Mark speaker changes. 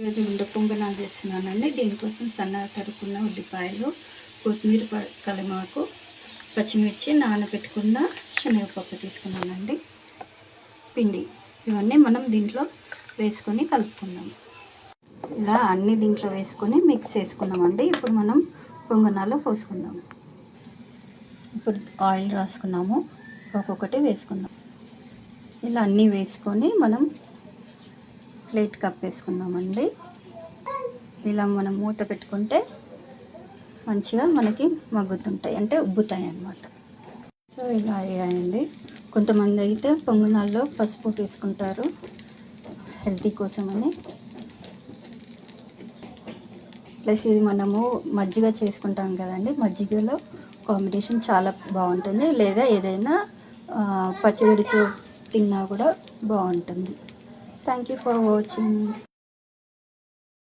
Speaker 1: ఈరోజు ఉండ పొంగనాలు చేస్తున్నానండి. దీనికోసం సన్నగా తరుక్కున్న ఉల్లిపాయలు, కొత్తిమీర, కలిమాకు, పచ్చిమిర్చి, నానబెట్టుకున్న శనగపప్పు తీసుకున్నానండి. పిండి ఇవన్నీ మనం దీంట్లో వేసుకొని కలుపుకుందాం. ఇలా అన్నీ దీంట్లో వేసుకొని మిక్స్ చేసుకున్నామండి. ఇప్పుడు మనం పొంగనాలు పోసుకుందాం. ఇప్పుడు ఆయిల్ రాసుకున్నాము, ఒక్కొక్కటి వేసుకుందాం. ఇలా అన్నీ వేసుకొని మనం ప్లేట్ కప్పేసుకుందామండి. ఇలా మనం మూత పెట్టుకుంటే మంచిగా మనకి మగ్గుతుంటాయి, అంటే ఉబ్బుతాయి అన్నమాట. సో ఇలా అయ్యాయండి. కొంతమంది అయితే పొంగనాల్లో పసుపు వేసుకుంటారు హెల్తీ కోసమని. ప్లస్ ఇది మనము మజ్జిగ చేసుకుంటాం కదండి, మజ్జిగలో కాంబినేషన్ చాలా బాగుంటుంది. లేదా ఏదైనా పచ్చడితో తిన్నా కూడా బాగుంటుంది. Thank you for watching.